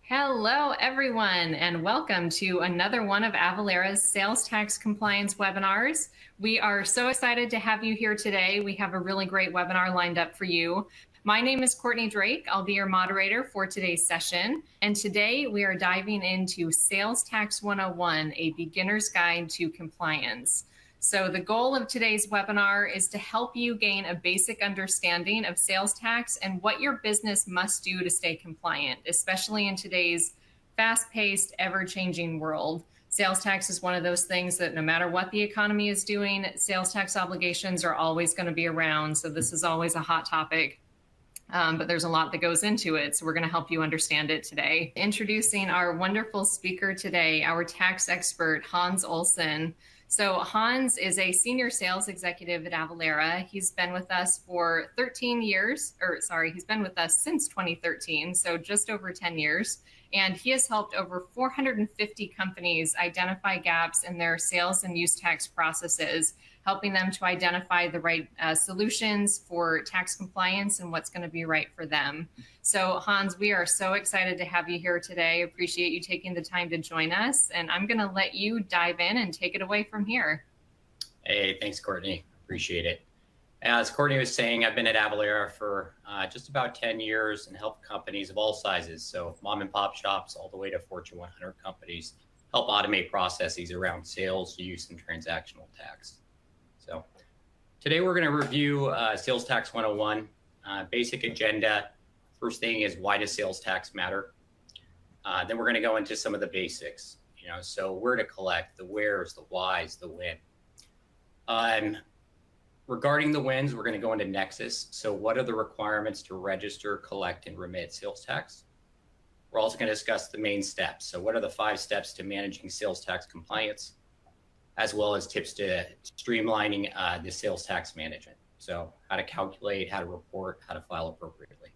Hello, everyone, and welcome to another one of Avalara's sales tax compliance webinars. We are so excited to have you here today. We have a really great webinar lined up for you. My name is Courtney Drake. I'll be your moderator for today's session. And today we are diving into Sales Tax 101, a beginner's guide to compliance. So the goal of today's webinar is to help you gain a basic understanding of sales tax and what your business must do to stay compliant, especially in today's fast-paced, ever-changing world. Sales tax is one of those things that no matter what the economy is doing, sales tax obligations are always going to be around. So this is always a hot topic. But there's a lot that goes into it, so we're going to help you understand it today. Introducing our wonderful speaker today, our tax expert, Hans Olsen. So Hans is a senior sales executive at Avalara. He's been with us for 13 years, he's been with us since 2013, so just over 10 years. And he has helped over 450 companies identify gaps in their sales and use tax processes, helping them to identify the right solutions for tax compliance and what's going to be right for them. So Hans, we are so excited to have you here today. Appreciate you taking the time to join us. And I'm going to let you dive in and take it away from here. Hey, thanks, Courtney. Appreciate it. As Courtney was saying, I've been at Avalara for just about 10 years and helped companies of all sizes. So mom and pop shops all the way to Fortune 100 companies help automate processes around sales, use, and transactional tax. So today we're going to review Sales Tax 101, basic agenda. First thing is, why does sales tax matter? Then we're going to go into some of the basics, so where to collect, the wheres, the whys, the when. Regarding the whens, we're going to go into nexus. So what are the requirements to register, collect, and remit sales tax? We're also going to discuss the main steps. So what are the 5 steps to managing sales tax compliance, as well as tips to streamlining the sales tax management. So how to calculate, how to report, how to file appropriately.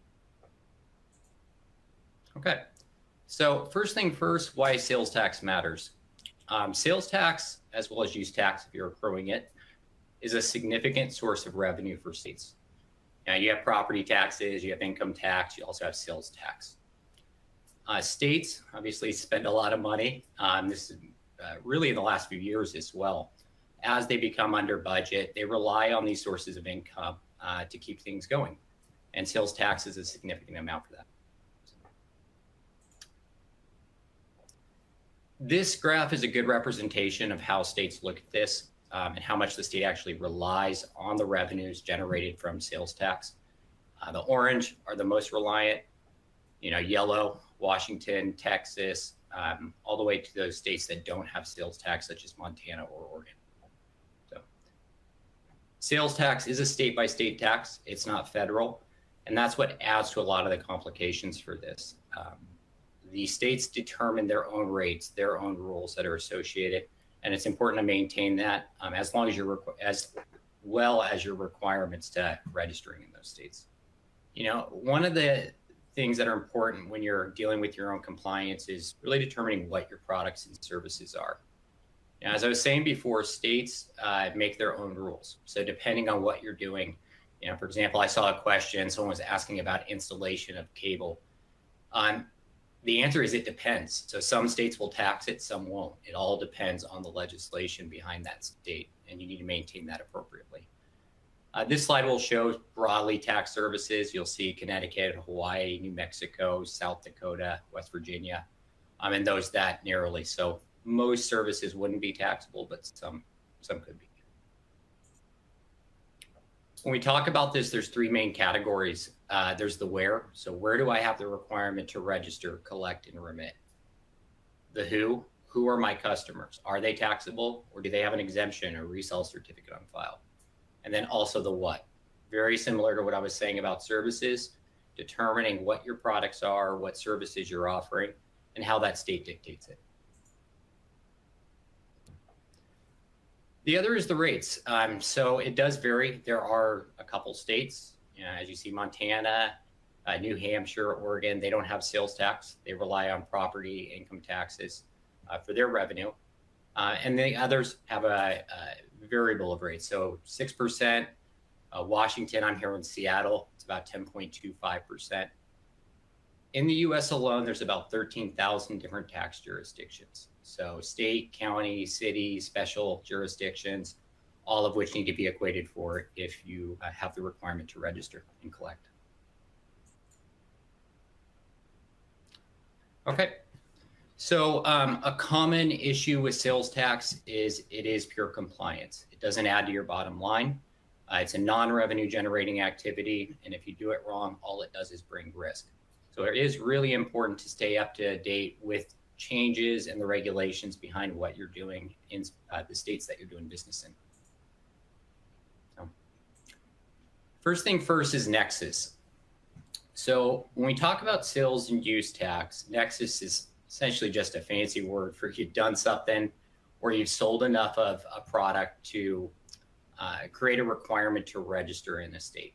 Okay, so first thing first, why sales tax matters. Sales tax, as well as use tax if you're accruing it, is a significant source of revenue for states. Now, you have property taxes, you have income tax, you also have sales tax. States obviously spend a lot of money. This is really in the last few years as well. As they become under budget, they rely on these sources of income to keep things going. And sales tax is a significant amount for that. This graph is a good representation of how states look at this and how much the state actually relies on the revenues generated from sales tax. The orange are the most reliant, yellow, Washington, Texas, all the way to those states that don't have sales tax, such as Montana or Oregon. So sales tax is a state-by-state tax. It's not federal. And that's what adds to a lot of the complications for this. The states determine their own rates, their own rules that are associated. And it's important to maintain that as well as your requirements to registering in those states. One of the things that are important when you're dealing with your own compliance is really determining what your products and services are. Now, as I was saying before, states make their own rules. So depending on what you're doing, for example, I saw a question, someone was asking about installation of cable. The answer is it depends. So some states will tax it, some won't. It all depends on the legislation behind that state, and you need to maintain that appropriately. This slide will show broadly tax services. You'll see Connecticut, Hawaii, New Mexico, South Dakota, West Virginia, and those that narrowly. So most services wouldn't be taxable, but some could be. When we talk about this, there's 3 main categories. There's the where. So where do I have the requirement to register, collect, and remit? The who are my customers? Are they taxable, or do they have an exemption or resale certificate on file? And then also the what. Very similar to what I was saying about services, determining what your products are, what services you're offering, and how that state dictates it. The other is the rates. So it does vary. There are a couple states, as you see, Montana, New Hampshire, Oregon, they don't have sales tax. They rely on property income taxes for their revenue. And the others have a variable of rates. So 6%, Washington, I'm here in Seattle, it's about 10.25%. in the US alone, there's about 13,000 different tax jurisdictions. So state, county, city, special jurisdictions, all of which need to be equated for if you have the requirement to register and collect. Okay, so a common issue with sales tax is it is pure compliance. It doesn't add to your bottom line. It's a non-revenue generating activity, and if you do it wrong, all it does is bring risk. So it is really important to stay up to date with changes and the regulations behind what you're doing in the states that you're doing business in. So, first thing first is nexus. So when we talk about sales and use tax, nexus is essentially just a fancy word for you've done something or you've sold enough of a product to create a requirement to register in a state.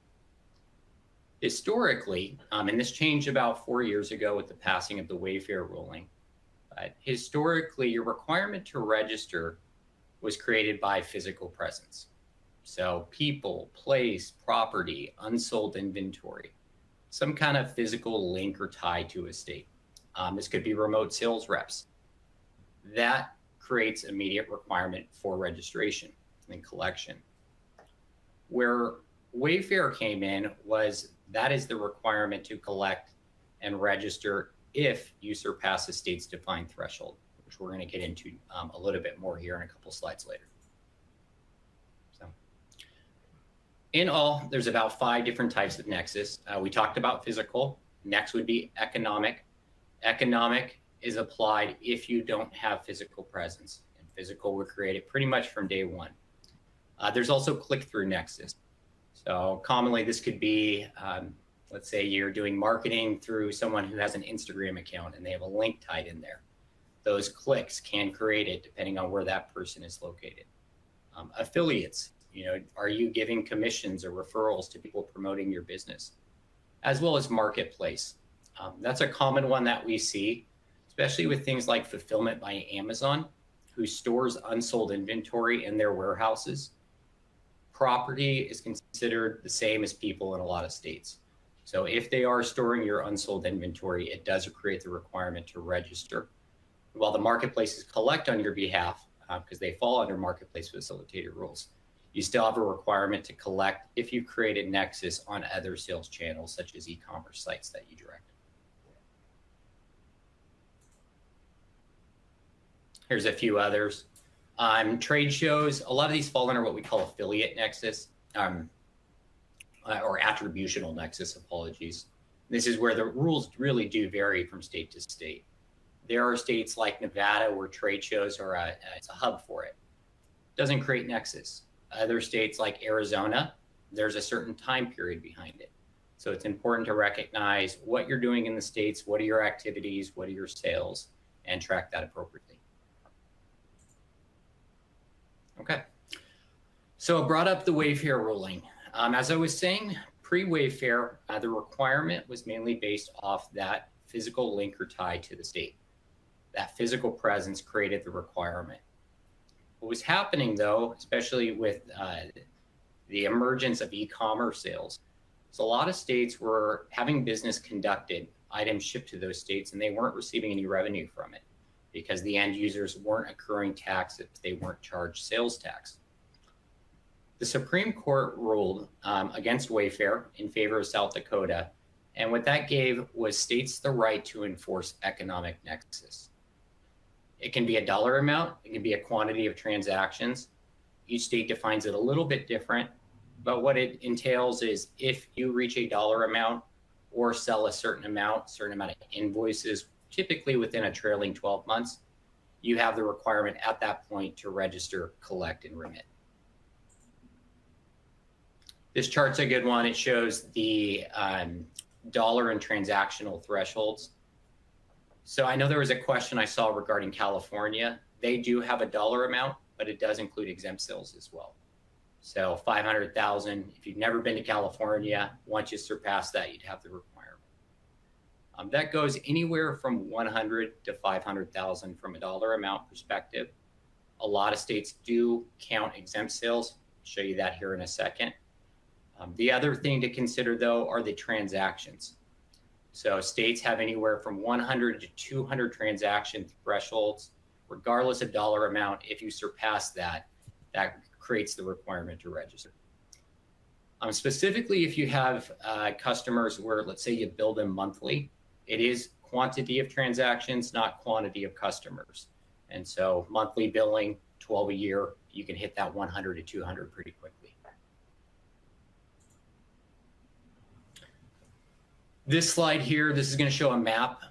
Historically, and this changed about 4 years ago with the passing of the Wayfair ruling, but historically, your requirement to register was created by physical presence. So people, place, property, unsold inventory, some kind of physical link or tie to a state. This could be remote sales reps. That creates immediate requirement for registration and collection. Where Wayfair came in was that is the requirement to collect and register if you surpass the state's defined threshold, which we're going to get into a little bit more here in a couple slides later. So, in all, there's about 5 different types of nexus. We talked about physical. Next would be economic. Economic is applied if you don't have physical presence, and physical were created pretty much from day one. There's also click-through nexus. So commonly this could be, let's say you're doing marketing through someone who has an Instagram account and they have a link tied in there. Those clicks can create it depending on where that person is located. Affiliates, are you giving commissions or referrals to people promoting your business? As well as marketplace. That's a common one that we see, especially with things like fulfillment by Amazon, who stores unsold inventory in their warehouses. Property is considered the same as people in a lot of states. So if they are storing your unsold inventory, it does create the requirement to register. While the marketplaces collect on your behalf, because they fall under marketplace facilitator rules, you still have a requirement to collect if you create a nexus on other sales channels, such as e-commerce sites that you direct. Here's a few others. Trade shows, a lot of these fall under what we call affiliate nexus, or attributional nexus, apologies. This is where the rules really do vary from state to state. There are states like Nevada where trade shows are it's a hub for it. Doesn't create nexus. Other states like Arizona, there's a certain time period behind it. So it's important to recognize what you're doing in the states, what are your activities, what are your sales, and track that appropriately. Okay, so I brought up the Wayfair ruling. As I was saying, pre-Wayfair, the requirement was mainly based off that physical link or tie to the state. That physical presence created the requirement. What was happening though, especially with the emergence of e-commerce sales, is a lot of states were having business conducted, items shipped to those states, and they weren't receiving any revenue from it, because the end users weren't accruing tax if they weren't charged sales tax. The Supreme Court ruled against Wayfair in favor of South Dakota, and what that gave was states the right to enforce economic nexus. It can be a dollar amount, it can be a quantity of transactions. Each state defines it a little bit different, but what it entails is if you reach a dollar amount or sell a certain amount of invoices, typically within a trailing 12 months, you have the requirement at that point to register, collect, and remit. This chart's a good one. It shows the dollar and transactional thresholds. So I know there was a question I saw regarding California. They do have a dollar amount, but it does include exempt sales as well. So 500,000, if you've never been to California, once you surpass that, you'd have the requirement. That goes anywhere from 100 to 500,000 from a dollar amount perspective. A lot of states do count exempt sales. I'll show you that here in a second. The other thing to consider though are the transactions. So states have anywhere from 100 to 200 transaction thresholds, regardless of dollar amount. If you surpass that, that creates the requirement to register. Specifically, if you have customers where, let's say, you bill them monthly, it is quantity of transactions, not quantity of customers. And so monthly billing, 12 a year, you can hit that 100 to 200 pretty quickly. This slide here, this is going to show a map.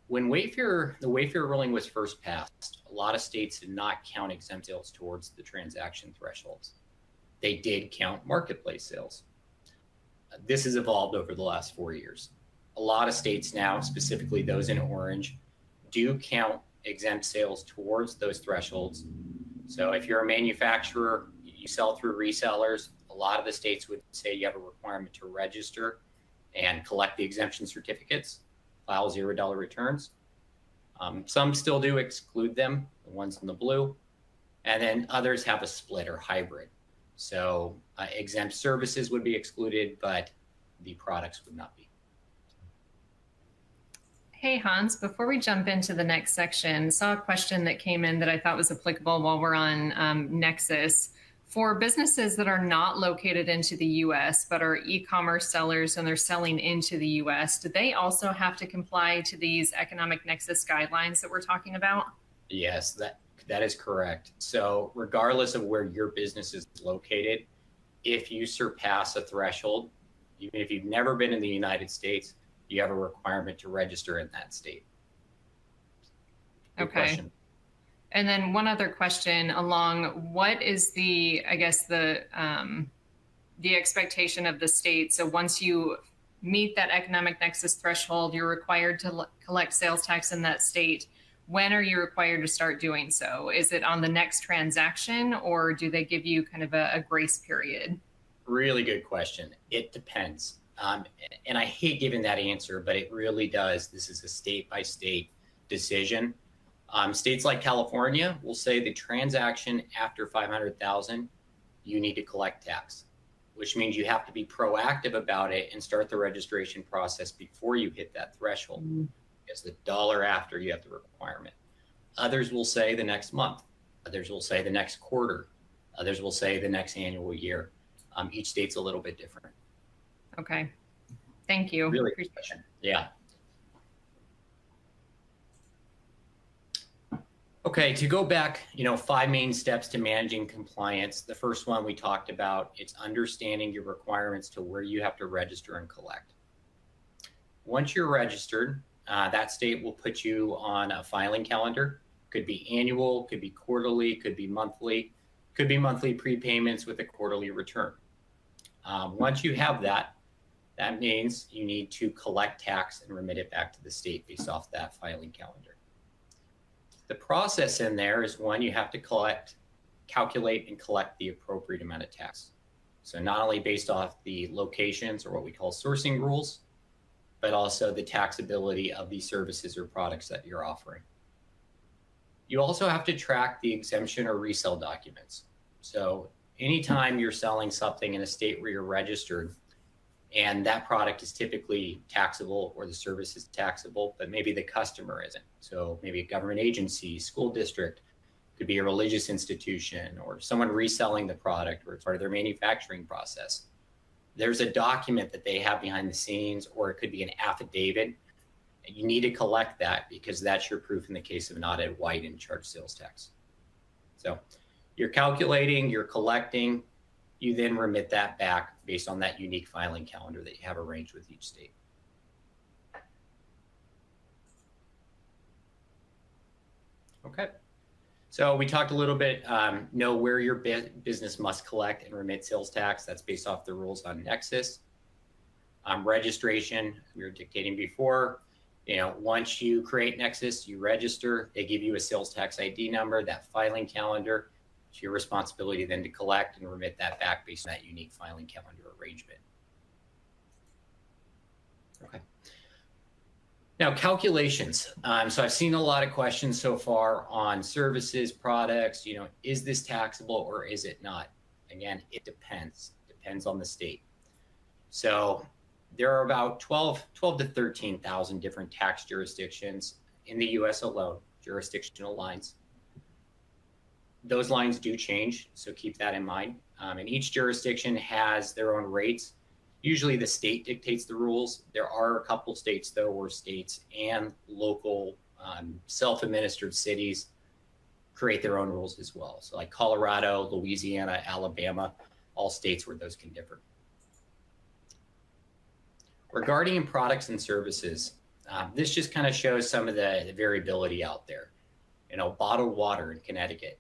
When the Wayfair ruling was first passed, a lot of states did not count exempt sales towards the transaction thresholds. They did count marketplace sales. This has evolved over the last 4 years. A lot of states now, specifically those in orange, do count exempt sales towards those thresholds. So if you're a manufacturer, you sell through resellers, a lot of the states would say you have a requirement to register and collect the exemption certificates, file $0 returns. Some still do exclude them, the ones in the blue, and then others have a split or hybrid. So exempt services would be excluded, but the products would not be. Hey, Hans, before we jump into the next section, saw a question that came in that I thought was applicable while we're on Nexus. For businesses that are not located into the US, but are e-commerce sellers and they're selling into the US, do they also have to comply to these economic nexus guidelines that we're talking about? Yes, that is correct. So regardless of where your business is located, if you surpass a threshold, even if you've never been in the United States, you have a requirement to register in that state. Good okay. Question. And then one other question along, what is the expectation of the state? So once you meet that economic nexus threshold, you're required to collect sales tax in that state. When are you required to start doing so? Is it on the next transaction, or do they give you kind of a grace period? Really good question. It depends. And I hate giving that answer, but it really does. This is a state by state decision. States like California will say the transaction after 500,000, you need to collect tax, which means you have to be proactive about it and start the registration process before you hit that threshold. Because the dollar after, you have the requirement. Others will say the next month. Others will say the next quarter. Others will say the next annual year. Each state's a little bit different. Okay. Thank you. Really good question. Yeah. Okay, to go back, 5 main steps to managing compliance. The first one we talked about, it's understanding your requirements to where you have to register and collect. Once you're registered, that state will put you on a filing calendar. Could be annual, could be quarterly, could be monthly prepayments with a quarterly return. Once you have that, that means you need to collect tax and remit it back to the state based off that filing calendar. The process in there is one, you have to calculate and collect the appropriate amount of tax. So not only based off the locations or what we call sourcing rules, but also the taxability of the services or products that you're offering. You also have to track the exemption or resale documents. So anytime you're selling something in a state where you're registered and that product is typically taxable or the service is taxable, but maybe the customer isn't. So maybe a government agency, school district, could be a religious institution or someone reselling the product or it's part of their manufacturing process. There's a document that they have behind the scenes, or it could be an affidavit. You need to collect that because that's your proof in the case of an audit white and charged sales tax. So you're calculating, you're collecting, you then remit that back based on that unique filing calendar that you have arranged with each state. Okay. So we talked a little bit, know where your business must collect and remit sales tax. That's based off the rules on Nexus. Registration, we were dictating before, once you create Nexus, you register, they give you a sales tax ID number, that filing calendar. It's your responsibility then to collect and remit that back based on that unique filing calendar arrangement. Okay. Now, calculations. So I've seen a lot of questions so far on services, products, is this taxable or is it not? Again, it depends. Depends on the state. So There are about 12 to 13,000 different tax jurisdictions in the US alone, jurisdictional lines. Those lines do change, so keep that in mind. And each jurisdiction has their own rates. Usually the state dictates the rules. There are a couple states, though, where states and local self-administered cities create their own rules as well. So like Colorado, Louisiana, Alabama, all states where those can differ. Regarding products and services, this just kind of shows some of the variability out there. You know, bottled water in Connecticut.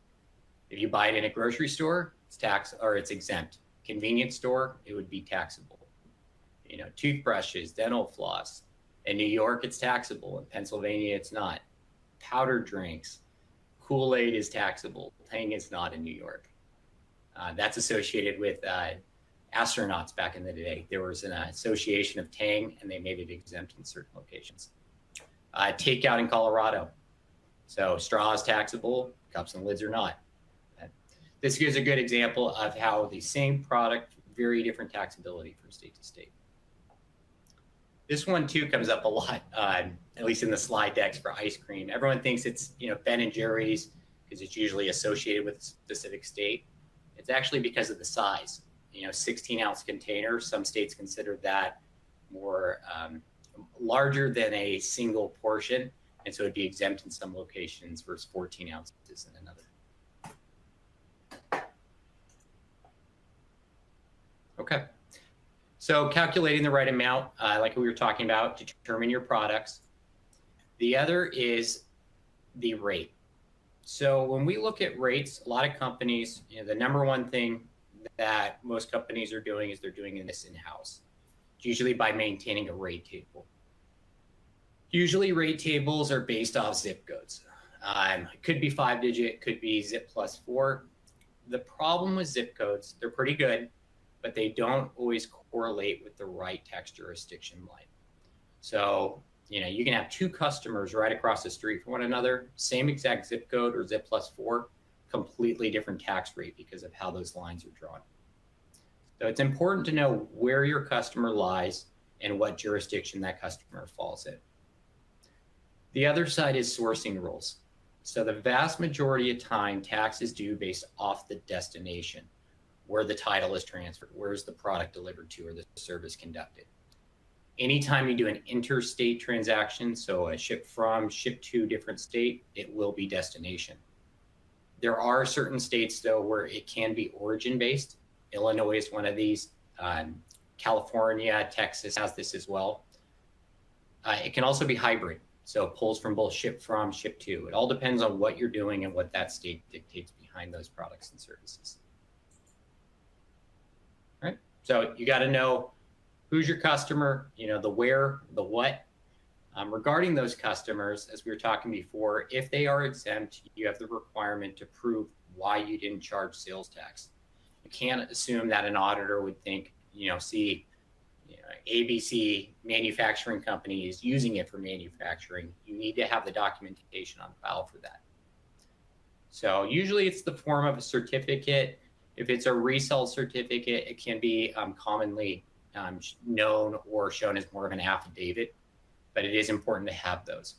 If you buy it in a grocery store, it's exempt. Convenience store, it would be taxable. You know, toothbrushes, dental floss. In New York, it's taxable. In Pennsylvania, it's not. Powdered drinks, Kool-Aid is taxable. Tang is not in New York. That's associated with astronauts back in the day. There was an association of Tang, and they made it exempt in certain locations. Takeout in Colorado. So straw is taxable, cups and lids are not. This gives a good example of how the same product, very different taxability from state to state. This one too comes up a lot, at least in the slide decks for ice cream. Everyone thinks it's, you know, Ben and Jerry's because it's usually associated with a specific state. It's actually because of the size. You know, 16-ounce containers, some states consider that more larger than a single portion, and so it'd be exempt in some locations versus 14 ounces in another. Okay. So calculating the right amount, like we were talking about, to determine your products. The other is the rate. So when we look at rates, a lot of companies, you know, the number one thing that most companies are doing is they're doing this in-house, usually by maintaining a rate table. Usually rate tables are based off zip codes. It could be 5-digit, could be zip +4. The problem with zip codes, they're pretty good, but they don't always correlate with the right tax jurisdiction line. So, you know, you can have two customers right across the street from one another, same exact zip code or zip +4, completely different tax rate because of how those lines are drawn. So it's important to know where your customer lies and what jurisdiction that customer falls in. The other side is sourcing rules. So the vast majority of time, tax is due based off the destination, where the title is transferred, where's the product delivered to, or the service conducted. Anytime you do an interstate transaction, so a ship from, ship to different state, it will be destination. There are certain states, though, where it can be origin-based. Illinois is one of these. California, Texas has this as well. It can also be hybrid, so it pulls from both ship from, ship to. It all depends on what you're doing and what that state dictates behind those products and services. All right, so you got to know who's your customer, you know, the where, the what. Regarding those customers, as we were talking before, if they are exempt, you have the requirement to prove why you didn't charge sales tax. You can't assume that an auditor would think, you know, ABC manufacturing company is using it for manufacturing. You need to have the documentation on file for that. So usually it's the form of a certificate. If it's a resale certificate, it can be commonly known or shown as more of an affidavit, but it is important to have those.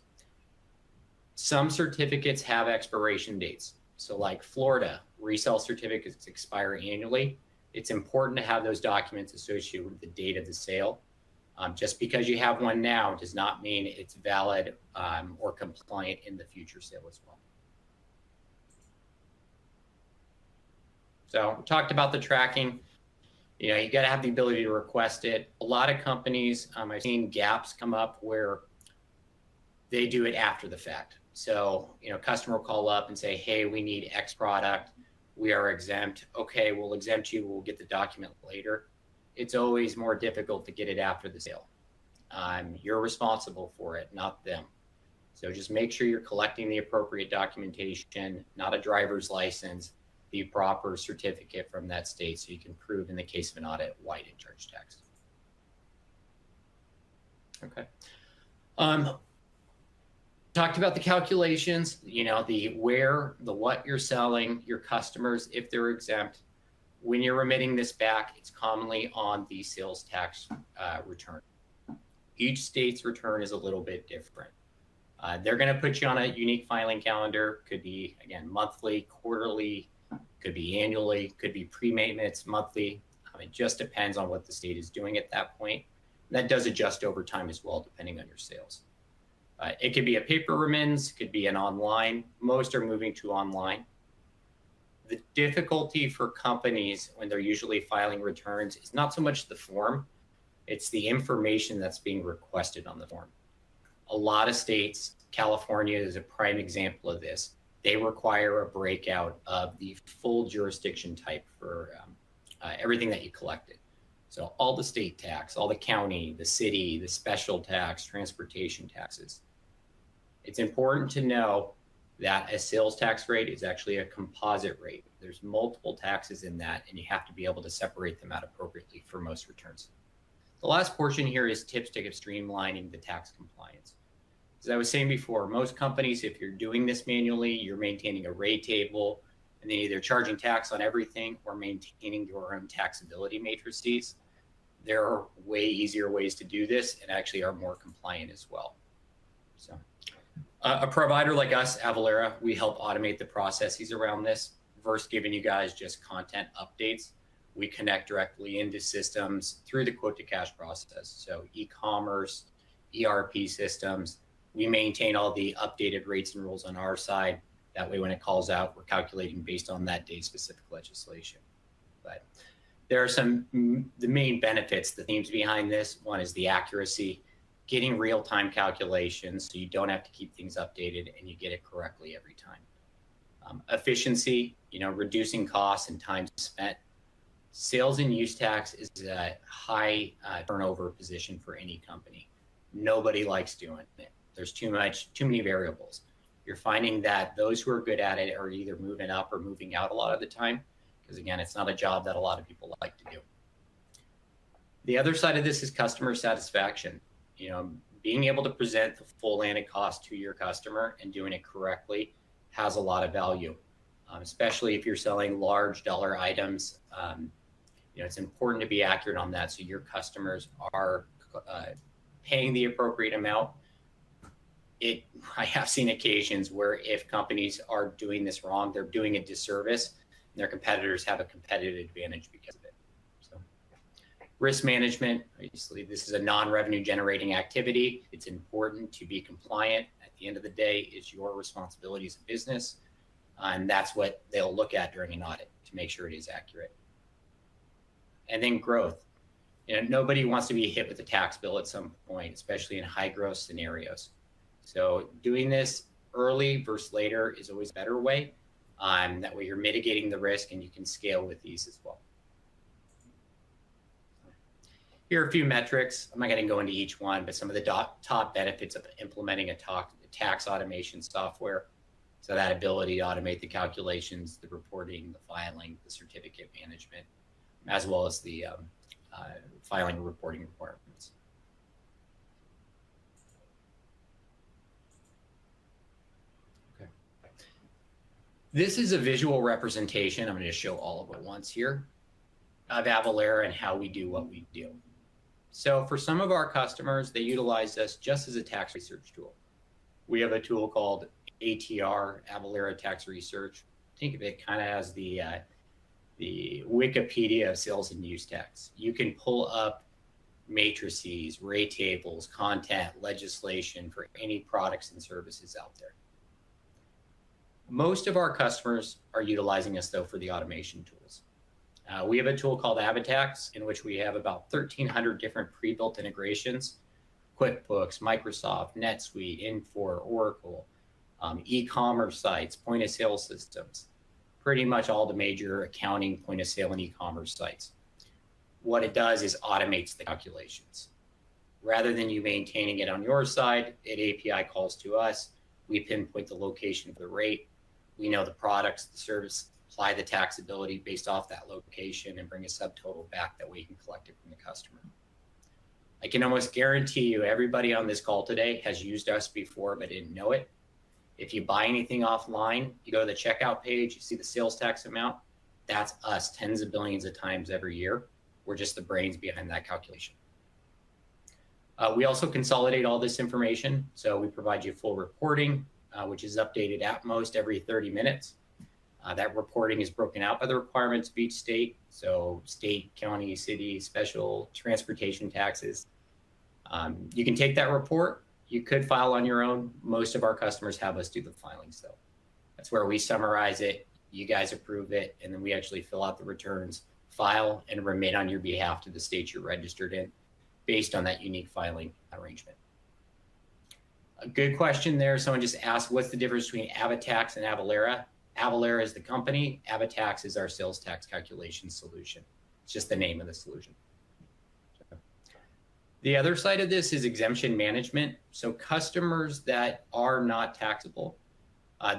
Some certificates have expiration dates. So like Florida, resale certificates expire annually. It's important to have those documents associated with the date of the sale. Just because you have one now does not mean it's valid or compliant in the future sale as well. So we talked about the tracking. You know, you got to have the ability to request it. A lot of companies, I've seen gaps come up where they do it after the fact. So, you know, customer will call up and say, hey, we need X product. We are exempt. Okay, we'll exempt you. We'll get the document later. It's always more difficult to get it after the sale. You're responsible for it, not them. So just make sure you're collecting the appropriate documentation, not a driver's license, the proper certificate from that state so you can prove in the case of an audit why you didn't charge tax. Okay. Talked about the calculations, you know, the where, the what you're selling, your customers, if they're exempt, When you're remitting this back, it's commonly on the sales tax return. Each state's return is a little bit different. They're going to put you on a unique filing calendar. Could be, again, monthly, quarterly, could be annually, could be pre-maintenance, monthly. It just depends on what the state is doing at that point. And that does adjust over time as well, depending on your sales. It could be a paper remittance, could be an online. Most are moving to online. The difficulty for companies when they're usually filing returns is not so much the form, it's the information that's being requested on the form. A lot of states, California is a prime example of this, they require a breakout of the full jurisdiction type for everything that you collected. So all the state tax, all the county, the city, the special tax, transportation taxes. It's important to know that a sales tax rate is actually a composite rate. There's multiple taxes in that, and you have to be able to separate them out appropriately for most returns. The last portion here is tips to streamlining the tax compliance. As I was saying before, most companies, if you're doing this manually, you're maintaining a rate table, and then either charging tax on everything or maintaining your own taxability matrices. There are way easier ways to do this and actually are more compliant as well. So a provider like us, Avalara, we help automate the processes around this versus giving you guys just content updates. We connect directly into systems through the quote to cash process. So e-commerce, ERP systems, we maintain all the updated rates and rules on our side. That way, when it calls out, we're calculating based on that day's specific legislation. But there are the main benefits, the themes behind this. One is the accuracy, getting real-time calculations so you don't have to keep things updated and you get it correctly every time. Efficiency, reducing costs and time spent. Sales and use tax is a high turnover position for any company. Nobody likes doing it. There's too many variables. You're finding that those who are good at it are either moving up or moving out a lot of the time, because again, it's not a job that a lot of people like to do. The other side of this is customer satisfaction. Being able to present the full landed cost to your customer and doing it correctly has a lot of value, especially if you're selling large dollar items. It's important to be accurate on that so your customers are paying the appropriate amount. I have seen occasions where if companies are doing this wrong, they're doing a disservice, and their competitors have a competitive advantage because of it. So, risk management, obviously, this is a non-revenue generating activity. It's important to be compliant. At the end of the day, it's your responsibility as a business, and that's what they'll look at during an audit to make sure it is accurate. And then growth. Nobody wants to be hit with a tax bill at some point, especially in high growth scenarios. So doing this early versus later is always a better way. That way you're mitigating the risk and you can scale with these as well. Here are a few metrics. I'm not going to go into each one, but some of the top benefits of implementing a tax automation software. So that ability to automate the calculations, the reporting, the filing, the certificate management, as well as the filing and reporting requirements. This is a visual representation. I'm going to show all of it once here of Avalara and how we do what we do. So for some of our customers, they utilize us just as a tax research tool. We have a tool called ATR, Avalara Tax Research. Think of it kind of as the Wikipedia of sales and use tax. You can pull up matrices, rate tables, content, legislation for any products and services out there. Most of our customers are utilizing us, though, for the automation tools. We have a tool called Avatax, in which we have about 1,300 different pre-built integrations, QuickBooks, Microsoft, NetSuite, Infor, Oracle, e-commerce sites, point-of-sale systems, pretty much all the major accounting, point-of-sale, and e-commerce sites. What it does is automates the calculations. Rather than you maintaining it on your side, it API calls to us. We pinpoint the location of the rate. We know the products, the service, apply the taxability based off that location and bring a subtotal back that we can collect it from the customer. I can almost guarantee you everybody on this call today has used us before but didn't know it. If you buy anything offline, you go to the checkout page, you see the sales tax amount. That's us tens of billions of times every year. We're just the brains behind that calculation. We also consolidate all this information. So we provide you full reporting, which is updated at most every 30 minutes. That reporting is broken out by the requirements of each state. So state, county, city, special transportation taxes. You can take that report. You could file on your own. Most of our customers have us do the filings though. That's where we summarize it. You guys approve it. And then we actually fill out the returns, file and remit on your behalf to the state you're registered in based on that unique filing arrangement. A good question there. Someone just asked, what's the difference between Avatax and Avalara? Avalara is the company. Avatax is our sales tax calculation solution. It's just the name of the solution. The other side of this is exemption management. So customers that are not taxable,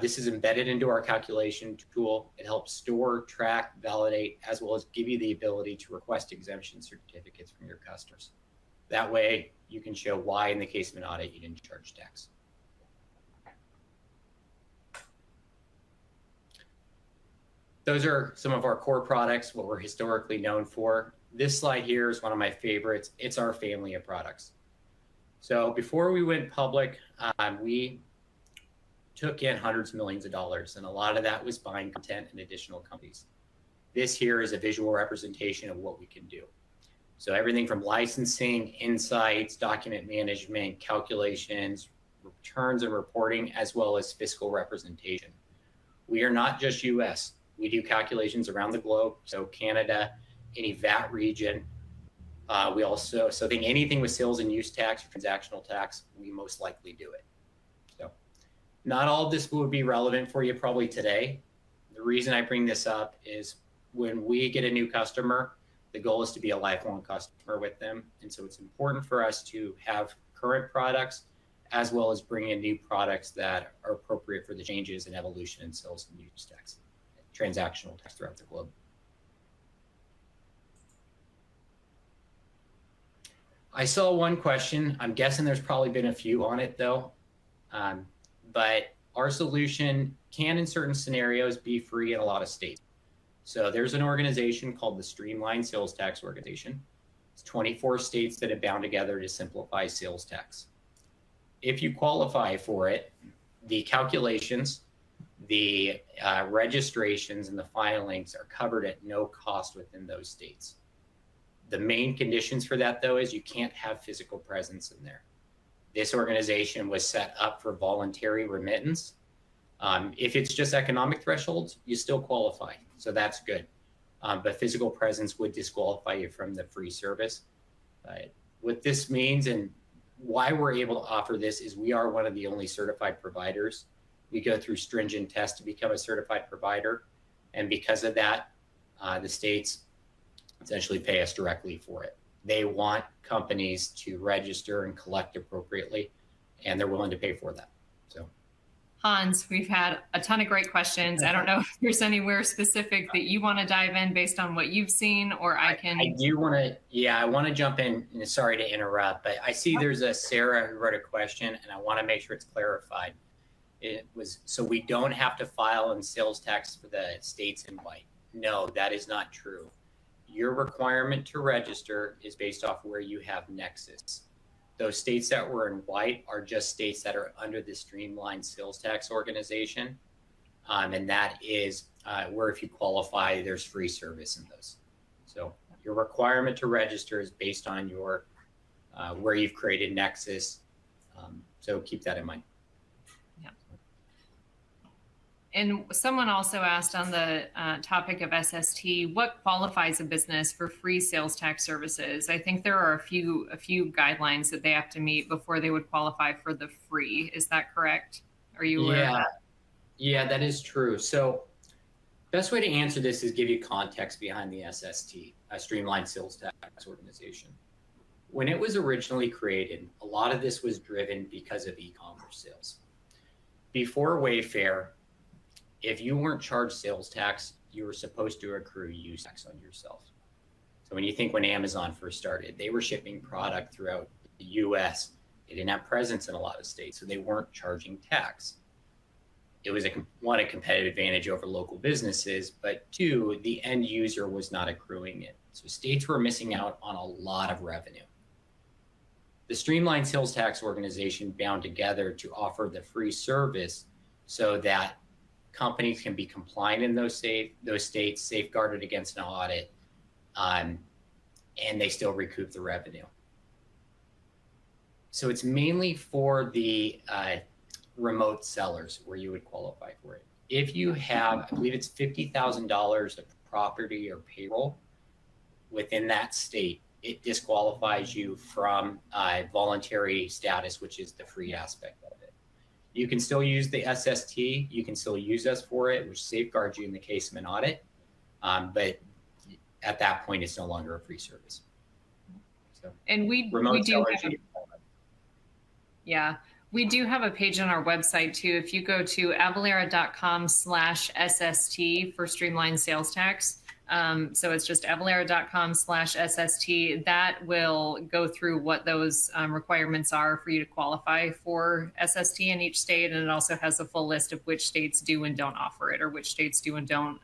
this is embedded into our calculation tool. It helps store, track, validate, as well as give you the ability to request exemption certificates from your customers. That way you can show why in the case of an audit you didn't charge tax. Those are some of our core products, what we're historically known for. This slide here is one of my favorites. It's our family of products. So before we went public, we took in hundreds of millions of dollars, and a lot of that was buying content in additional companies. This here is a visual representation of what we can do. So everything from licensing, insights, document management, calculations, returns and reporting, as well as fiscal representation. We are not just US. We do calculations around the globe. So Canada, any VAT region. We also, so think anything with sales and use tax or transactional tax, we most likely do it. So not all of this would be relevant for you probably today. The reason I bring this up is when we get a new customer, the goal is to be a lifelong customer with them. And so it's important for us to have current products as well as bring in new products that are appropriate for the changes and evolution in sales and use tax, transactional tax throughout the globe. I saw one question. I'm guessing there's probably been a few on it though. But our solution can in certain scenarios be free in a lot of states. So there's an organization called the Streamlined Sales Tax Organization. It's 24 states that have bound together to simplify sales tax. If you qualify for it, the calculations, the registrations and the filings are covered at no cost within those states. The main conditions for that though is you can't have physical presence in there. This organization was set up for voluntary remittance. If it's just economic thresholds, you still qualify. So that's good. But physical presence would disqualify you from the free service. What this means and why we're able to offer this is we are one of the only certified providers. We go through stringent tests to become a certified provider. And because of that, the states essentially pay us directly for it. They want companies to register and collect appropriately, and they're willing to pay for that. So, Hans, we've had a ton of great questions. I don't know if there's anywhere specific that you want to dive in based on what you've seen, or I can. I do want to, I want to jump in. And sorry to interrupt, but I see there's a Sarah who wrote a question, and I want to make sure it's clarified. It was, so we don't have to file in sales tax for the states in white. No, that is not true. Your requirement to register is based off where you have nexus. Those states that were in white are just states that are under the Streamlined Sales Tax Organization. And that is where if you qualify, there's free service in those. So your requirement to register is based on your where you've created nexus. So keep that in mind. And someone also asked on the topic of SST, what qualifies a business for free sales tax services? I think there are a few guidelines that they have to meet before they would qualify for the free. Is that correct? Are you aware of that? Yeah, that is true. So best way to answer this is give you context behind the SST, a Streamlined Sales Tax Organization. When it was originally created, a lot of this was driven because of e-commerce sales. Before Wayfair, if you weren't charged sales tax, you were supposed to accrue use tax on yourself. So when you think when Amazon first started, they were shipping product throughout the US. They didn't have presence in a lot of states, so they weren't charging tax. it was one, a competitive advantage over local businesses, but two, the end user was not accruing it. So states were missing out on a lot of revenue. The Streamlined Sales Tax Organization bound together to offer the free service so that companies can be compliant in those states, safeguarded against an audit, and they still recoup the revenue. So it's mainly for the remote sellers where you would qualify for it. If you have, I believe it's $50,000 of property or payroll within that state, it disqualifies you from voluntary status, which is the free aspect of it. You can still use the SST. You can still use us for it, which safeguards you in the case of an audit. But at that point, it's no longer a free service. So, and we do have we do have a page on our website too. If you go to avalara.com/SST for Streamlined Sales Tax, so it's just avalara.com/SST, that will go through what those requirements are for you to qualify for SST in each state. And it also has a full list of which states do and don't offer it, or which states do and don't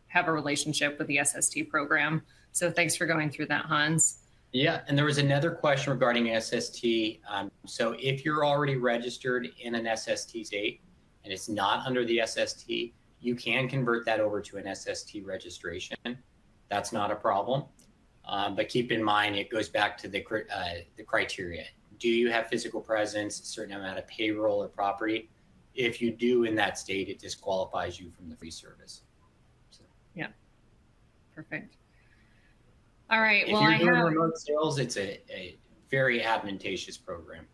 have a relationship with the SST program. So thanks for going through that, Hans. Yeah, and there was another question regarding SST. So if you're already registered in an SST state and it's not under the SST, you can convert that over to an SST registration. That's not a problem. But keep in mind, it goes back to the criteria. Do you have physical presence, a certain amount of payroll or property? If you do in that state, it disqualifies you from the free service. So. Yeah, perfect. All right. If you're doing remote sales, it's a very advantageous program.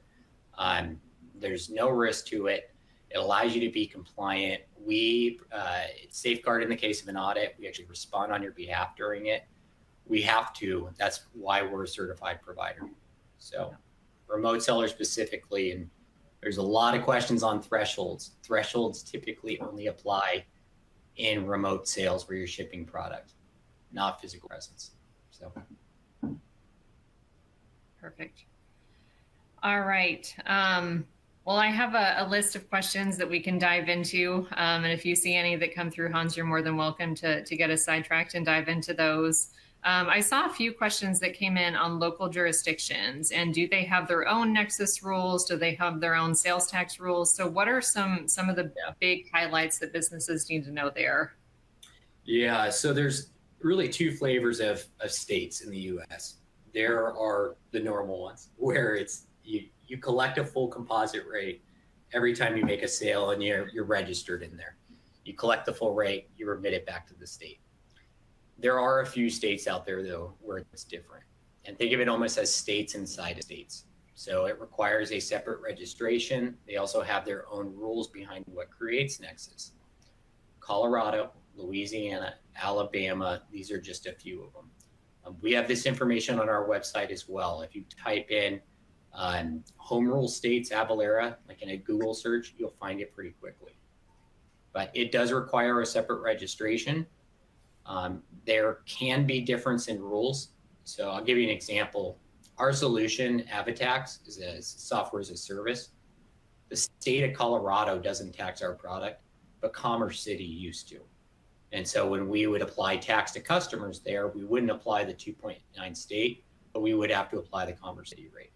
There's no risk to it. It allows you to be compliant. It's safeguarded in the case of an audit. We actually respond on your behalf during it. We have to. That's why we're a certified provider. So remote sellers specifically, and there's a lot of questions on thresholds. Thresholds typically only apply in remote sales where you're shipping product, not physical presence. So. Perfect. All right. Well, I have a list of questions that we can dive into. And if you see any that come through, Hans, you're more than welcome to get us sidetracked and dive into those. I saw a few questions that came in on local jurisdictions, and do they have their own nexus rules? Do they have their own sales tax rules? So what are some of the big highlights that businesses need to know there? Yeah, so there's really two flavors of states in the US. There are the normal ones where it's you collect a full composite rate every time you make a sale and you're registered in there. You collect the full rate, you remit it back to the state. There are a few states out there though where it's different. And think of it almost as states inside of states. So it requires a separate registration. They also have their own rules behind what creates nexus. Colorado, Louisiana, Alabama, these are just a few of them. We have this information on our website as well. If you type in home rule states Avalara, like in a Google search, you'll find it pretty quickly. But it does require a separate registration. There can be difference in rules. So I'll give you an example. Our solution, Avatax, is a software as a service. The state of Colorado doesn't tax our product, but Commerce City used to. And so when we would apply tax to customers there, we wouldn't apply the 2.9 state, but we would have to apply the Commerce City rate.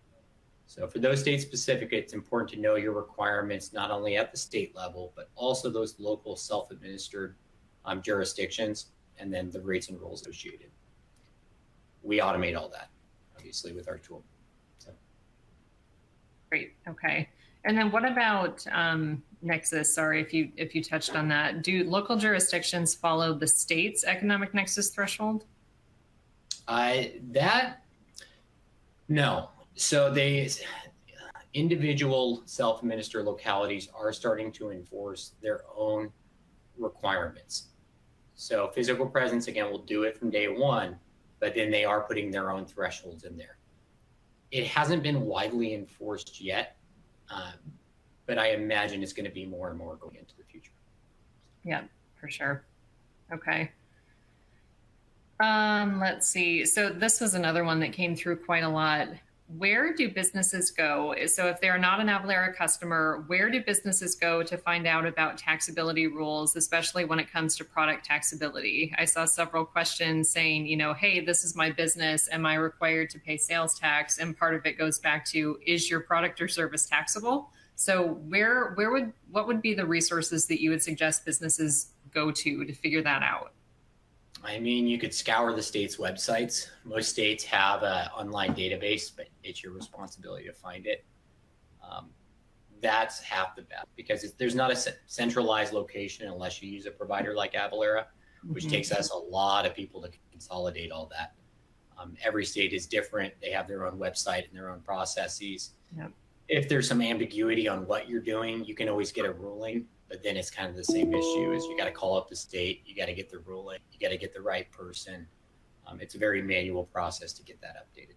So for those state specific, it's important to know your requirements, not only at the state level, but also those local self-administered jurisdictions, and then the rates and rules associated. We automate all that, obviously, with our tool. So. Great. Okay. And then what about nexus? Sorry if you touched on that. Do local jurisdictions follow the state's economic nexus threshold? No. So individual self-administered localities are starting to enforce their own requirements. So physical presence, again, will do it from day one, but then they are putting their own thresholds in there. It hasn't been widely enforced yet, but I imagine it's going to be more and more going into the future. Yeah, for sure. Okay. Let's see. So this was another one that came through quite a lot. where do businesses go? So if they're not an Avalara customer, where do businesses go to find out about taxability rules, especially when it comes to product taxability? I saw several questions saying, hey, this is my business. Am I required to pay sales tax? And part of it goes back to, is your product or service taxable? So what would be the resources that you would suggest businesses go to figure that out? I mean, you could scour the state's websites. Most states have an online database, but it's your responsibility to find it. That's half the battle because there's not a centralized location unless you use a provider like Avalara, which takes us a lot of people to consolidate all that. Every state is different. They have their own website and their own processes. Yep. If there's some ambiguity on what you're doing, you can always get a ruling. But then it's kind of the same issue is you got to call up the state, you got to get the ruling, you got to get the right person. It's a very manual process to get that updated.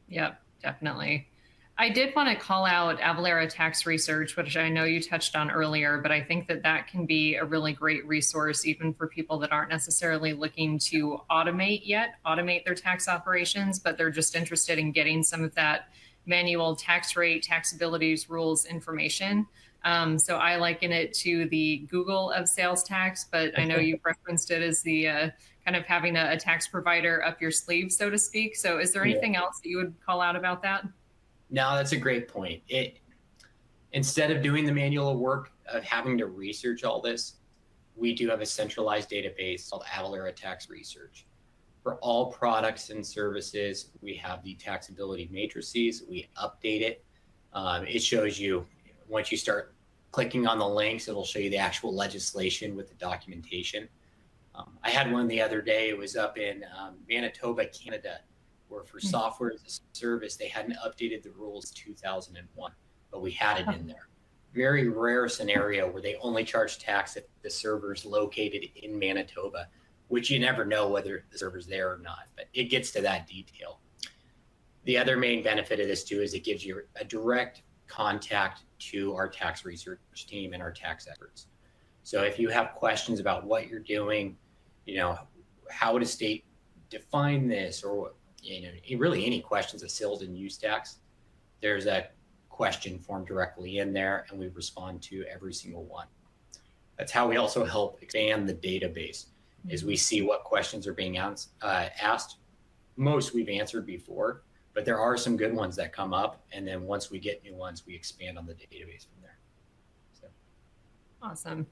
Yep, definitely. I did want to call out Avalara Tax Research, which I know you touched on earlier, but I think that can be a really great resource even for people that aren't necessarily looking to automate their tax operations, but they're just interested in getting some of that manual tax rate, taxabilities, rules information. So I liken it to the Google of sales tax, but I know you've referenced it as the kind of having a tax provider up your sleeve, so to speak. So is there anything else that you would call out about that? No, that's a great point. Instead of doing the manual work of having to research all this, we do have a centralized database called Avalara Tax Research. For all products and services, we have the taxability matrices. We update it. It shows you, once you start clicking on the links, it'll show you the actual legislation with the documentation. I had one the other day. It was up in Manitoba, Canada, where for software as a service, they hadn't updated the rules 2001, but we had it in there. Very rare scenario where they only charge tax if the server's located in Manitoba, which you never know whether the server's there or not, but it gets to that detail. The other main benefit of this too is it gives you a direct contact to our tax research team and our tax experts. So if you have questions about what you're doing, how would a state define this, or really any questions of sales and use tax, there's a question form directly in there and we respond to every single one. That's how we also help expand the database. As we see what questions are being asked. Most we've answered before, but there are some good ones that come up. And then once we get new ones, we expand on the database from there. So. Awesome.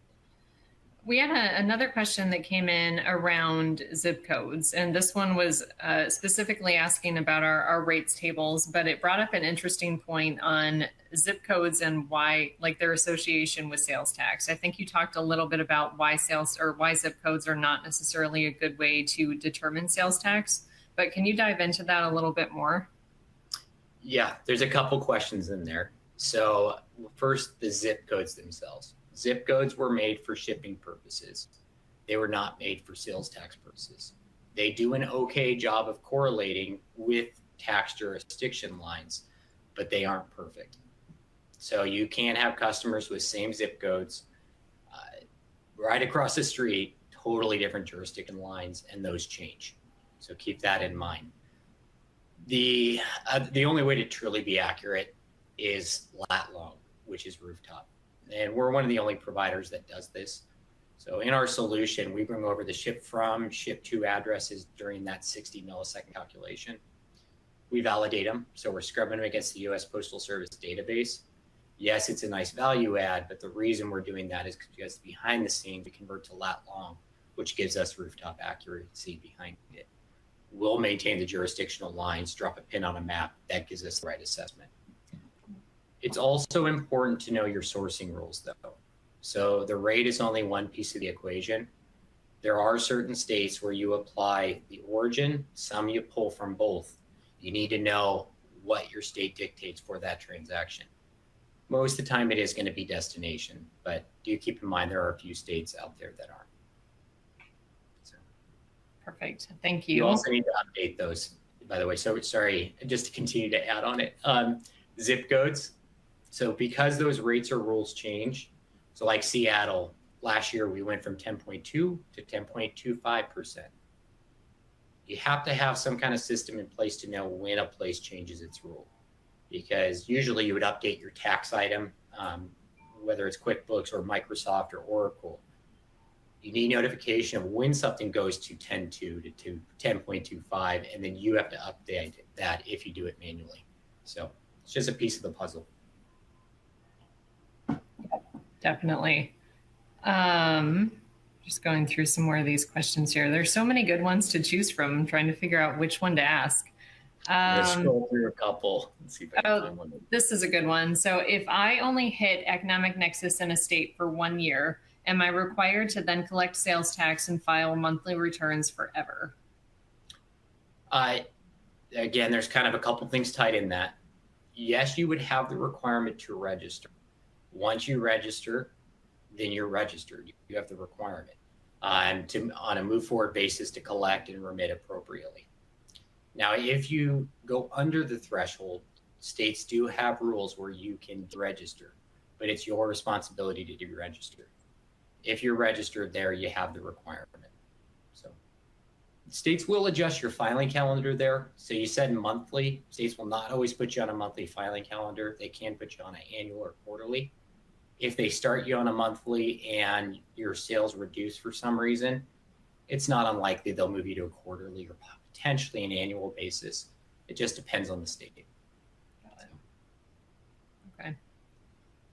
We had another question that came in around zip codes. And this one was specifically asking about our rates tables, but it brought up an interesting point on zip codes and why, like their association with sales tax. I think you talked a little bit about why zip codes are not necessarily a good way to determine sales tax, but can you dive into that a little bit more? Yeah, there's a couple questions in there. So first, the zip codes themselves. Zip codes were made for shipping purposes. They were not made for sales tax purposes. They do an okay job of correlating with tax jurisdiction lines, but they aren't perfect. So you can have customers with same zip codes right across the street, totally different jurisdiction lines, and those change. So keep that in mind. The only way to truly be accurate is lat long, which is rooftop. And we're one of the only providers that does this. So in our solution, we bring over the ship from, ship to addresses during that 60 millisecond calculation. We validate them. So we're scrubbing them against the US Postal Service database. Yes, it's a nice value add, but the reason we're doing that is because behind the scenes, we convert to lat long, which gives us rooftop accuracy behind it. We'll maintain the jurisdictional lines, drop a pin on a map. That gives us the right assessment. It's also important to know your sourcing rules, though. So the rate is only one piece of the equation. There are certain states where you apply the origin, some you pull from both. You need to know what your state dictates for that transaction. Most of the time it is going to be destination, but do keep in mind there are a few states out there that aren't. So. Perfect. Thank you. You also need to update those, by the way. So sorry, just to continue to add on it. Zip codes. So because those rates or rules change, so like Seattle, last year we went from 10.2 to 10.25%. You have to have some kind of system in place to know when a place changes its rule. because usually you would update your tax item, whether it's QuickBooks or Microsoft or Oracle. You need notification of when something goes to 10.2 to 10.25, and then you have to update that if you do it manually. So it's just a piece of the puzzle. Definitely. Just going through some more of these questions here. There's so many good ones to choose from. I'm trying to figure out which one to ask. Let's scroll through a couple. Let's see if I can find one. This is a good one. So if I only hit economic nexus in a state for 1 year, am I required to then collect sales tax and file monthly returns forever? Again, there's kind of a couple things tied in that. Yes, you would have the requirement to register. Once you register, then you're registered. You have the requirement on a move forward basis to collect and remit appropriately. Now, if you go under the threshold, states do have rules where you can register, but it's your responsibility to do register. If you're registered there, you have the requirement. So states will adjust your filing calendar there. So you said monthly. States will not always put you on a monthly filing calendar. They can put you on an annual or quarterly. If they start you on a monthly and your sales reduce for some reason, it's not unlikely they'll move you to a quarterly or potentially an annual basis. It just depends on the state. Okay.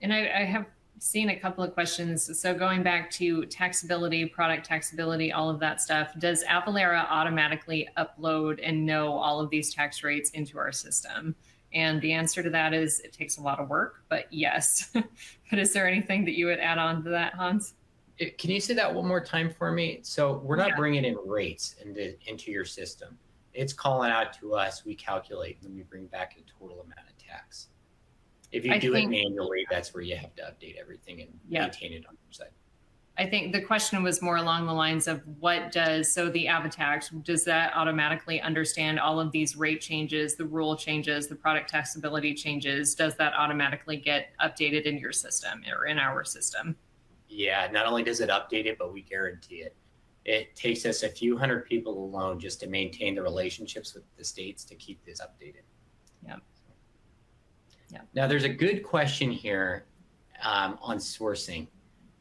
And I have seen a couple of questions. So going back to taxability, product taxability, all of that stuff, does Avalara automatically upload and know all of these tax rates into our system? And the answer to that is it takes a lot of work, but yes. But is there anything that you would add on to that, Hans? Can you say that one more time for me? So we're not bringing in rates into your system. It's calling out to us, we calculate, and then we bring back the total amount of tax. If you do it manually, that's where you have to update everything and maintain it on your side. I think the question was more along the lines of so the AvaTax, does that automatically understand all of these rate changes, the rule changes, the product taxability changes? Does that automatically get updated in your system or in our system? Yeah, not only does it update it, but we guarantee it. It takes us a few hundred people alone just to maintain the relationships with the states to keep this updated. Yeah. Yeah. Now, there's a good question here on sourcing.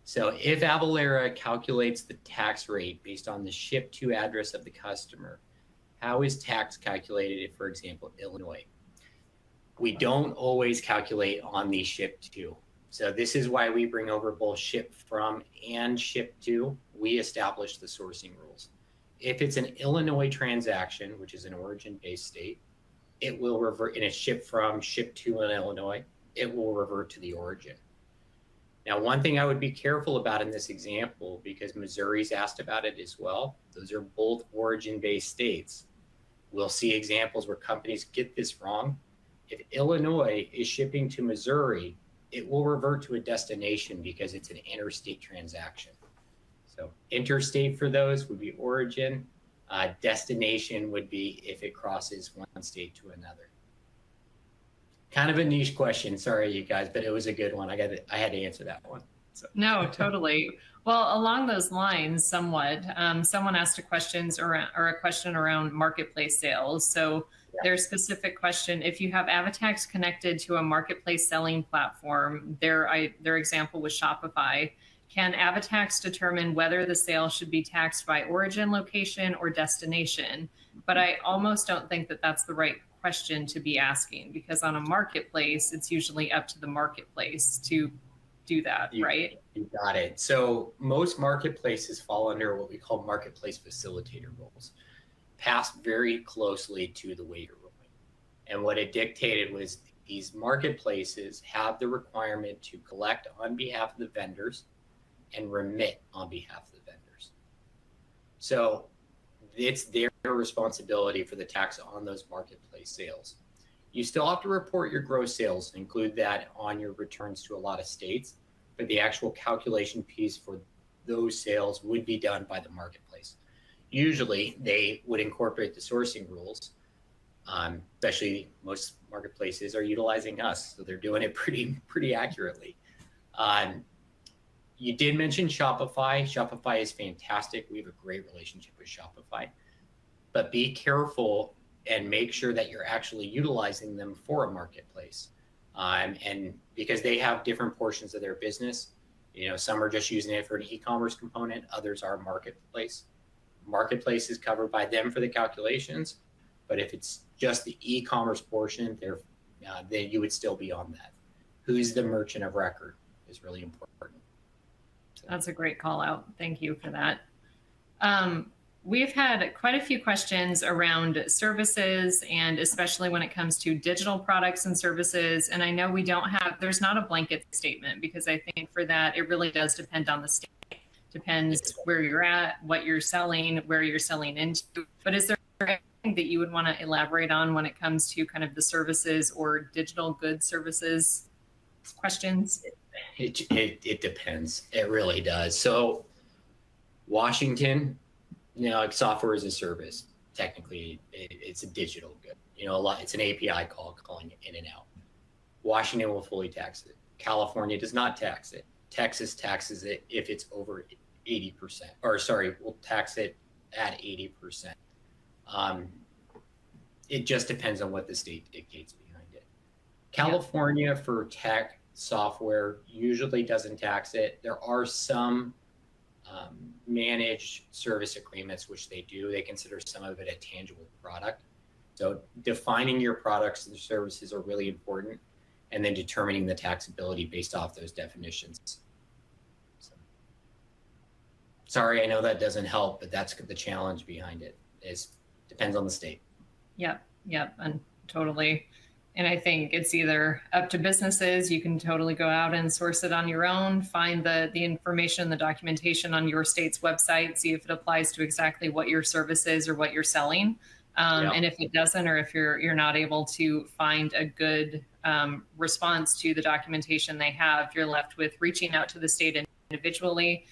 So if Avalara calculates the tax rate based on the ship to address of the customer, how is tax calculated if, for example, Illinois? We don't always calculate on the ship to. So this is why we bring over both ship from and ship to. We establish the sourcing rules. If it's an Illinois transaction, which is an origin-based state, it will revert in a ship from, ship to in Illinois, it will revert to the origin. Now, one thing I would be careful about in this example, because Missouri's asked about it as well, those are both origin-based states. We'll see examples where companies get this wrong. If Illinois is shipping to Missouri, it will revert to a destination because it's an interstate transaction. So interstate for those would be origin. Destination would be if it crosses one state to another. Kind of a niche question, sorry you guys, but it was a good one. I had to answer that one. So. No, totally. Well, along those lines, somewhat, someone asked a question around marketplace sales. So their specific question: if you have AvaTax connected to a marketplace selling platform, their example was Shopify. Can AvaTax determine whether the sale should be taxed by origin, location, or destination? But I almost don't think that that's the right question to be asking, because on a marketplace, it's usually up to the marketplace to do that, right? You got it. So most marketplaces fall under what we call marketplace facilitator rules, passed very closely to the waiver ruling. And what it dictated was these marketplaces have the requirement to collect on behalf of the vendors and remit on behalf of the vendors. So it's their responsibility for the tax on those marketplace sales. You still have to report your gross sales, include that on your returns to a lot of states, but the actual calculation piece for those sales would be done by the marketplace. Usually they would incorporate the sourcing rules, especially most marketplaces are utilizing us, so they're doing it pretty accurately. You did mention Shopify. Shopify is fantastic. We have a great relationship with Shopify. But be careful and make sure that you're actually utilizing them for a marketplace. And because they have different portions of their business, some are just using it for an e-commerce component, others are marketplace. Marketplace is covered by them for the calculations, but if it's just the e-commerce portion, then you would still be on that. Who's the merchant of record is really important. So. That's a great call out. Thank you for that. We've had quite a few questions around services, and especially when it comes to digital products and services. And I know there's not a blanket statement, because I think for that, it really does depend on the state. Depends where you're at, what you're selling, where you're selling into. But is there anything that you would want to elaborate on when it comes to kind of the services or digital goods services questions? It depends. It really does. So Washington, like software as a service, technically it's a digital good. It's an API call calling it in and out. Washington will fully tax it. California does not tax it. Texas taxes it if it's over 80%, will tax it at 80%. It just depends on what the state dictates behind it. California for tech software usually doesn't tax it. There are some managed service agreements, which they do. They consider some of it a tangible product. So defining your products and services are really important, and then determining the taxability based off those definitions. So, sorry, I know that doesn't help, but that's the challenge behind it. Depends on the state. Yep, and totally. And I think it's either up to businesses. You can totally go out and source it on your own, find the information, the documentation on your state's website, see if it applies to exactly what your service is or what you're selling. And if it doesn't, or if you're not able to find a good response to the documentation they have, you're left with reaching out to the state individually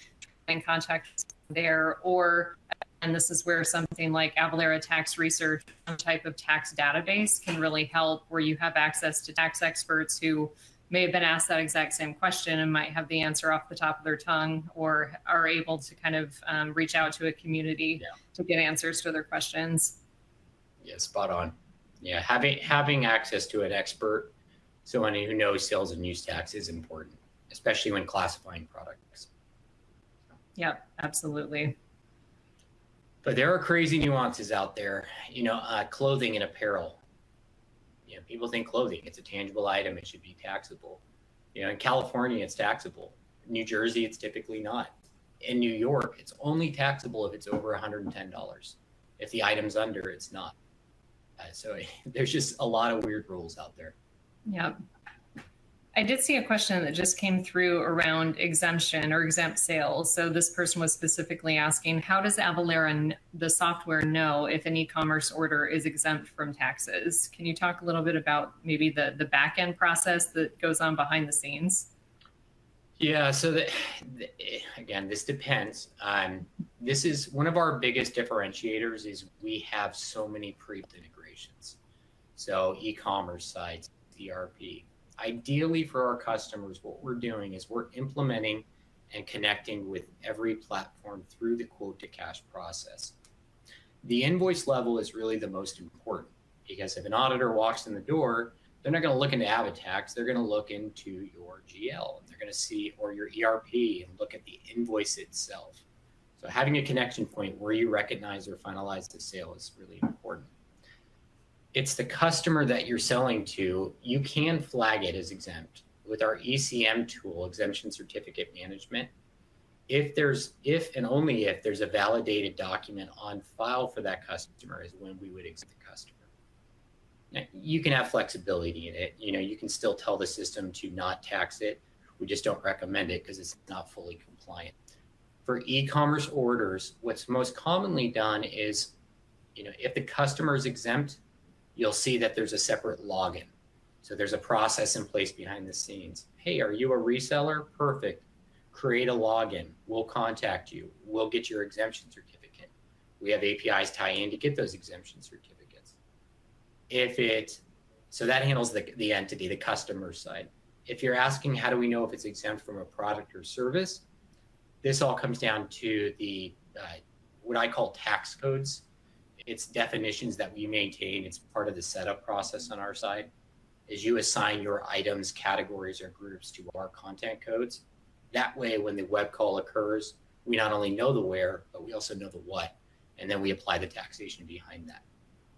and contact there, and this is where something like Avalara Tax Research, some type of tax database, can really help, where you have access to tax experts who may have been asked that exact same question and might have the answer off the top of their tongue, or are able to kind of reach out to a community to get answers to their questions. Yeah, spot on. Yeah, having access to an expert, someone who knows sales and use tax, is important, especially when classifying products. Yep, absolutely. But there are crazy nuances out there, clothing and apparel. People think clothing, it's a tangible item, it should be taxable. In California, it's taxable. In New Jersey, it's typically not. In New York, it's only taxable if it's over $110. If the item's under, it's not. So there's just a lot of weird rules out there. Yep. I did see a question that just came through around exemption or exempt sales. So this person was specifically asking, how does Avalara, the software, know if an e-commerce order is exempt from taxes? Can you talk a little bit about maybe the back-end process that goes on behind the scenes? Yeah, so again, this depends. This is one of our biggest differentiators, is we have so many pre-integrations. So e-commerce sites, ERP. Ideally for our customers, what we're doing is we're implementing and connecting with every platform through the quote to cash process. The invoice level is really the most important, because if an auditor walks in the door, they're not going to look into AvaTax, they're going to look into your GL, and they're going to see, or your ERP, and look at the invoice itself. So having a connection point where you recognize or finalize the sale is really important. It's the customer that you're selling to. You can flag it as exempt with our ECM tool, Exemption Certificate Management. If and only if there's a validated document on file for that customer is when we would exempt the customer. Now, you can have flexibility in it. You can still tell the system to not tax it. We just don't recommend it because it's not fully compliant. For e-commerce orders, what's most commonly done is, if the customer is exempt, you'll see that there's a separate login. So there's a process in place behind the scenes. Hey, are you a reseller? Perfect. Create a login. We'll contact you. We'll get your exemption certificate. We have APIs tie in to get those exemption certificates. So that handles the entity, the customer side. If you're asking, how do we know if it's exempt from a product or service? This all comes down to the what I call tax codes. It's definitions that we maintain. It's part of the setup process on our side. Is you assign your items, categories, or groups to our content codes. That way, when the web call occurs, we not only know the where, but we also know the what, and then we apply the taxation behind that.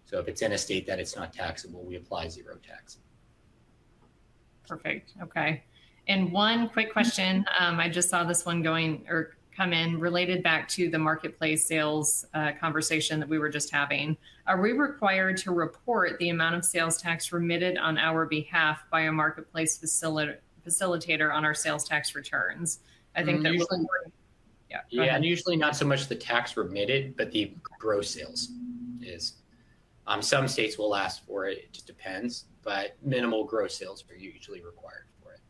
So if it's in a state that it's not taxable, we apply zero tax. Perfect. Okay. And one quick question. I just saw this one come in related back to the marketplace sales conversation that we were just having. Are we required to report the amount of sales tax remitted on our behalf by a marketplace facilitator on our sales tax returns? I think that usually, and usually not so much the tax remitted, but the gross sales is. Some states will ask for it. It just depends, but minimal gross sales are usually required for it.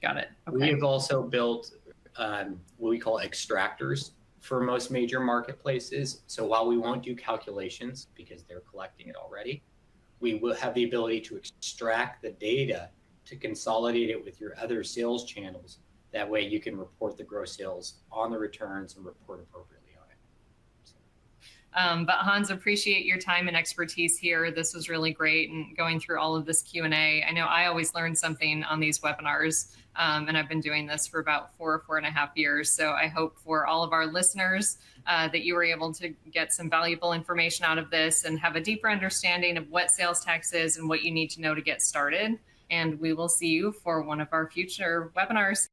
Got it. Okay. We have also built what we call extractors for most major marketplaces. So while we won't do calculations because they're collecting it already, we will have the ability to extract the data to consolidate it with your other sales channels. That way you can report the gross sales on the returns and report appropriately on it. So. But Hans, appreciate your time and expertise here. This was really great, and going through all of this Q&A. I know I always learn something on these webinars, and I've been doing this for about 4.5 years. So I hope for all of our listeners that you were able to get some valuable information out of this and have a deeper understanding of what sales tax is and what you need to know to get started. And we will see you for one of our future webinars.